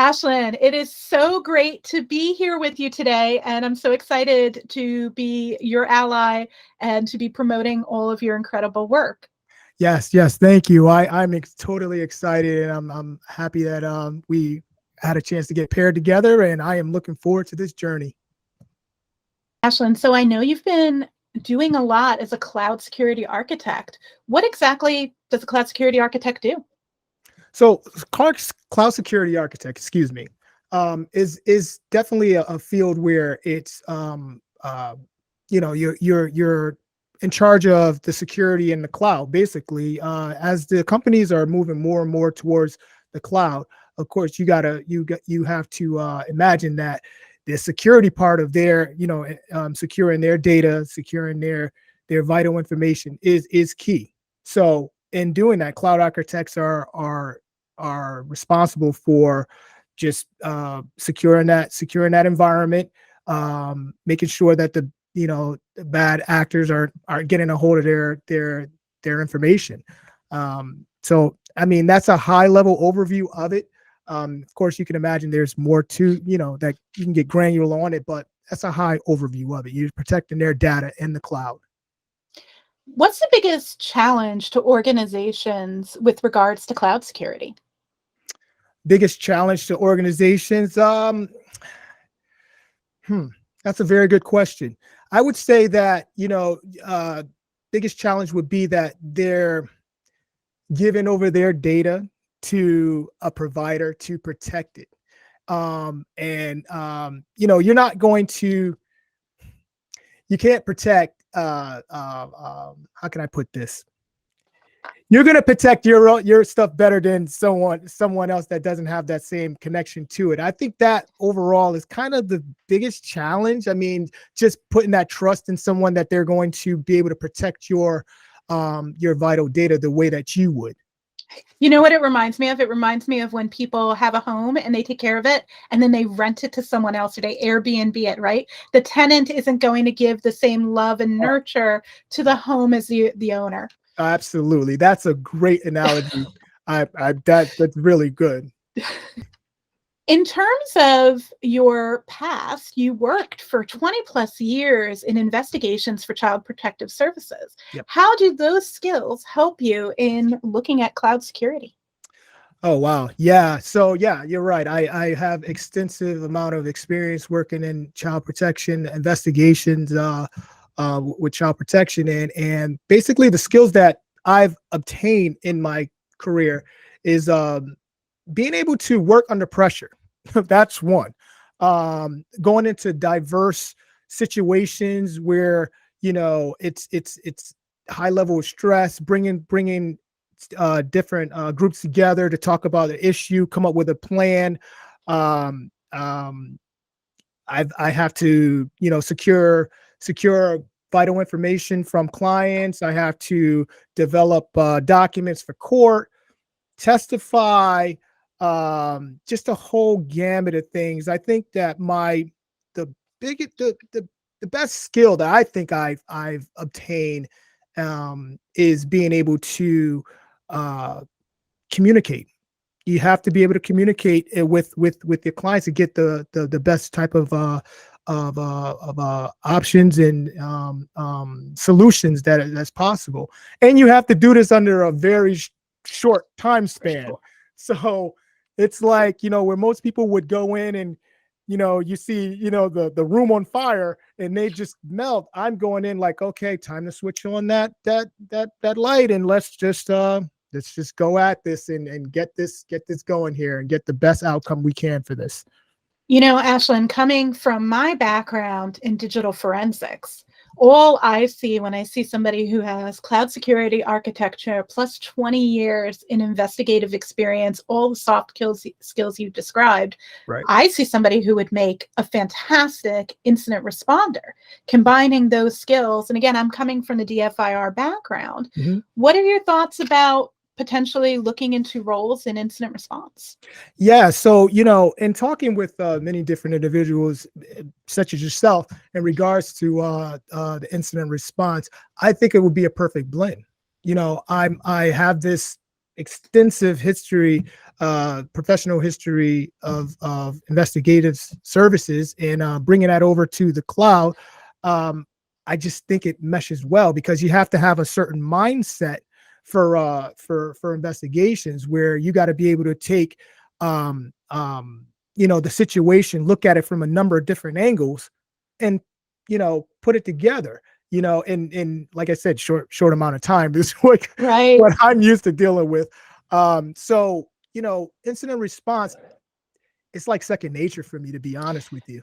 Ashlyn, it is so great to be here with you today, and I'm so excited to be your ally and to be promoting all of your incredible work. Yes, yes, thank you. I'm totally excited, and I'm happy that we had a chance to get paired together, and I am looking forward to this journey. Ashlyn, so I know you've been doing a lot as a cloud security architect. What exactly does a cloud security architect do? So, cloud security architect, excuse me, is definitely a field where it's you're in charge of the security in the cloud. Basically, as the companies are moving more and more towards the cloud, of course, you have to imagine that the security part of their securing their data, securing their vital information is key. So in doing that, cloud architects are responsible for just securing that environment, making sure that the bad actors are getting a hold of their information. So I mean, that's a high level overview of it. Of course, you can imagine there's more to that you can get granular on it, but that's a high overview of it. You're protecting their data in the cloud. What's the biggest challenge to organizations with regards to cloud security? Biggest challenge to organizations? That's a very good question. I would say that biggest challenge would be that they're giving over their data to a provider to protect it. You're not going to, you can't protect, how can I put this? You're going to protect your stuff better than someone else that doesn't have that same connection to it. I think that overall is kind of the biggest challenge. I mean, just putting that trust in someone that they're going to be able to protect your vital data the way that you would. You know what it reminds me of? It reminds me of when people have a home and they take care of it and then they rent it to someone else or they Airbnb it, right? The tenant isn't going to give the same love and nurture to the home as the owner. Absolutely. That's a great analogy. That's really good. In terms of your past, you worked for 20 plus years in investigations for Child Protective Services. Yep. How do those skills help you in looking at cloud security? Oh, wow. Yeah. So yeah, you're right. I have extensive amount of experience working in child protection investigations with child protection, and basically the skills that I've obtained in my career is being able to work under pressure. That's one. Going into diverse situations where it's high level of stress, bringing different groups together to talk about the issue, come up with a plan. Um, um, I have to secure vital information from clients. I have to develop documents for court, testify, just a whole gamut of things. I think that the biggest the best skill that I think I've obtained is being able to communicate. You have to be able to communicate with your clients to get the best type of options and solutions that's possible. And you have to do this under a very short time span. So it's like, where most people would go in and, you see, the room on fire and they just melt. I'm going in like, okay, time to switch on that light and let's just go at this and get this going here and get the best outcome we can for this. You know, Ashlyn, coming from my background in digital forensics, all I see when I see somebody who has cloud security architecture plus 20 years in investigative experience, all the soft skills you described, right. I see somebody who would make a fantastic incident responder, combining those skills. And again, I'm coming from the DFIR background. Mm-hmm. What are your thoughts about potentially looking into roles in incident response? Yeah. So, in talking with many different individuals, such as yourself, in regards to the incident response, I think it would be a perfect blend. I have this extensive history, professional history of investigative services, and bringing that over to the cloud, I just think it meshes well, because you have to have a certain mindset for investigations, where you got to be able to take the situation, look at it from a number of different angles, and put it together, in like I said, short amount of time. This is Right. what I'm used to dealing with. So incident response, it's like second nature for me, to be honest with you.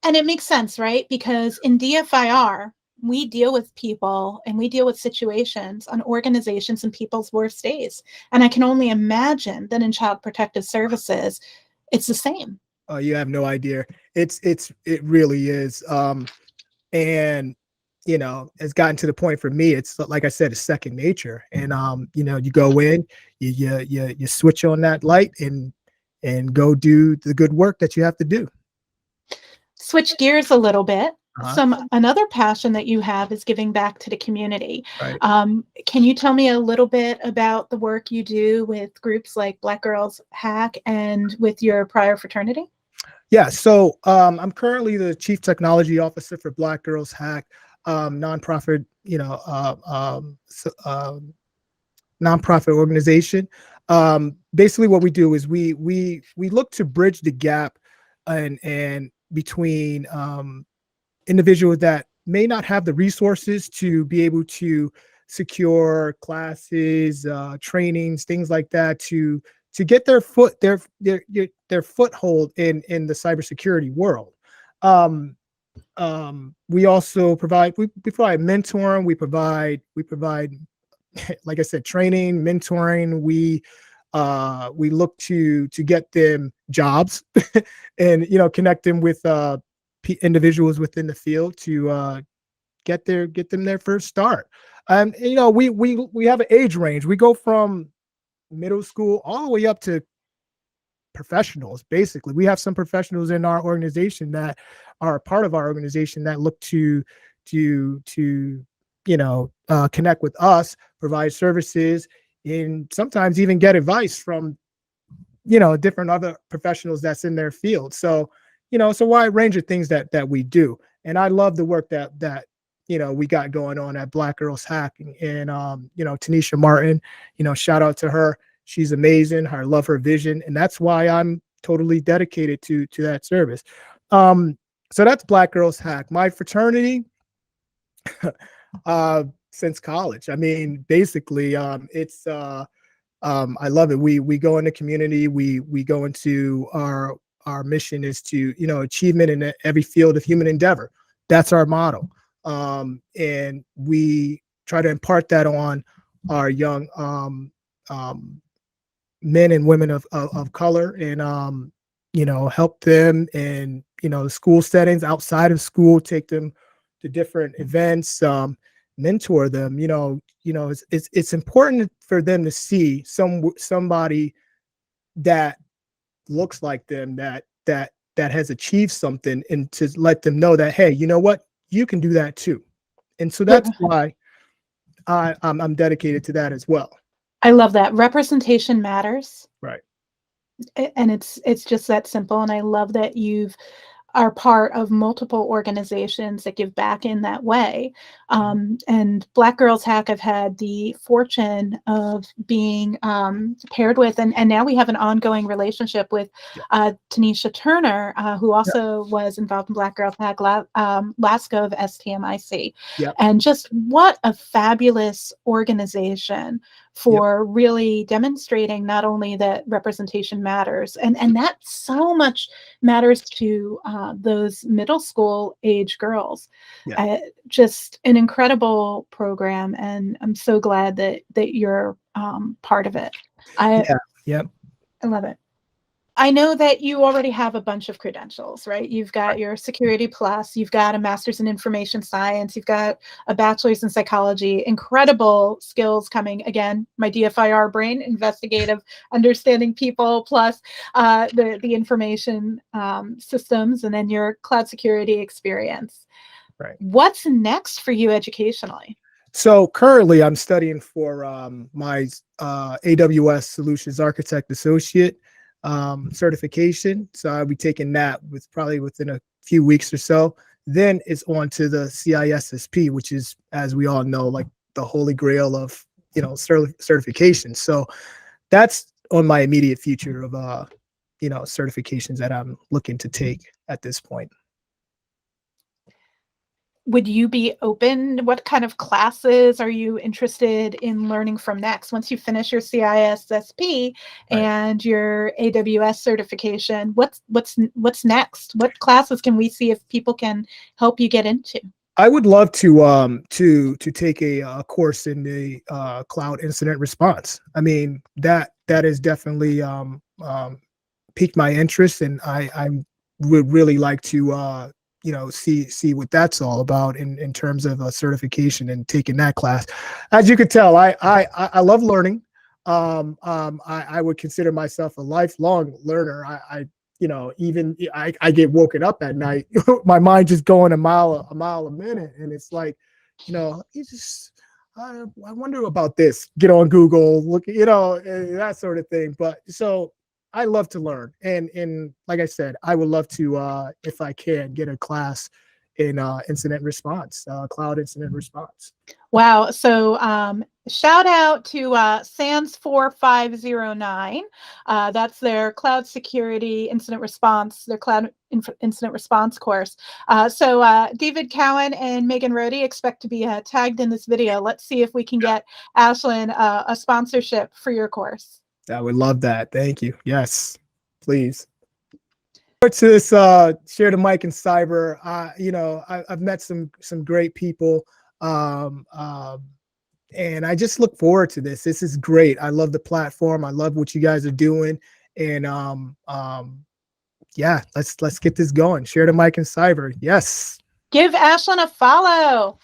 And it makes sense, right? Because in DFIR, we deal with people and we deal with situations on organizations and people's worst days. And I can only imagine that in Child Protective Services, it's the same. Oh, you have no idea. It really is. And it's gotten to the point for me. It's like I said, it's second nature. And you go in, you switch on that light, and go do the good work that you have to do. Switch gears a little bit. Uh-huh. Another passion that you have is giving back to the community. Right. Can you tell me a little bit about the work you do with groups like Black Girls Hack and with your prior fraternity? Yeah. So I'm currently the Chief Technology Officer for Black Girls Hack, nonprofit, nonprofit organization. Basically, what we do is we look to bridge the gap and between individuals that may not have the resources to be able to secure classes, trainings, things like that, to get their foothold in the cybersecurity world. We also provide mentoring. We provide like I said, training, mentoring. We look to get them jobs and connect them with individuals within the field to get them their first start. We have an age range. We go from middle school all the way up to professionals. Basically, we have some professionals in our organization that are a part of our organization that look to connect with us, provide services, and sometimes even get advice from different other professionals that's in their field. So it's a wide range of things that we do, and I love the work that we got going on at Black Girls Hack. And Tanisha Martin, shout out to her. She's amazing. I love her vision, and that's why I'm totally dedicated to that service. So that's Black Girls Hack. My fraternity, since college. I mean, basically, it's I love it. We go in the community. We go into our mission is to achievement in every field of human endeavor. That's our motto, and we try to impart that on our young men and women of color, and help them in school settings, outside of school, take them to different events, mentor them. It's important for them to see somebody that looks like them, that has achieved something, and to let them know that, hey, you know what, you can do that too. And so that's why I'm dedicated to that as well. I love that. Representation matters. Right. And it's just that simple. And I love that you've are part of multiple organizations that give back in that way. And Black Girls Hack, I've had the fortune of being paired with, and now we have an ongoing relationship with Tanisha Turner, who also was involved in Black Girls Hack, LASCO of STMIC. And just what a fabulous organization for really demonstrating not only that representation matters, and that so much matters to those middle school age girls. Just an incredible program, and I'm so glad that you're part of it. I love it. I know that you already have a bunch of credentials, right? You've got your Security Plus, you've got a master's in information science, you've got a bachelor's in psychology, incredible skills coming. Again, my DFIR brain, investigative, understanding people, plus the information systems, and then your cloud security experience. Right. What's next for you educationally? So currently, I'm studying for my AWS Solutions Architect Associate certification. So I'll be taking that with probably within a few weeks or so. Then it's on to the CISSP, which is, as we all know, like the holy grail of certification. So that's on my immediate future of certifications that I'm looking to take at this point. Would you be open? What kind of classes are you interested in learning from next? Once you finish your CISSP Right. and your AWS certification, what's next? What classes can we see if people can help you get into? I would love to take a course in the cloud incident response. I mean, that is definitely piqued my interest, and I would really like to see what that's all about in terms of a certification and taking that class. As you could tell, I love learning. I would consider myself a lifelong learner. Even I get woken up at night, my mind just going a mile a minute, and it's like, you just I wonder about this. Get on Google, look, that sort of thing. But so I love to learn, and like I said, I would love to, if I can, get a class in incident response, cloud incident response. Wow. So shout out to SANS4509. That's their cloud security incident response, their cloud incident response course. So David Cowan and Megan Rohde expect to be tagged in this video. Let's see if we can get Alshlon a sponsorship for your course. I would love that. Thank you. Yes, please. To this share the mic in cyber, I've met some great people, and I just look forward to this. This is great. I love the platform. I love what you guys are doing, and yeah, let's get this going. Share the mic in cyber. Yes. Give Alshlon a follow.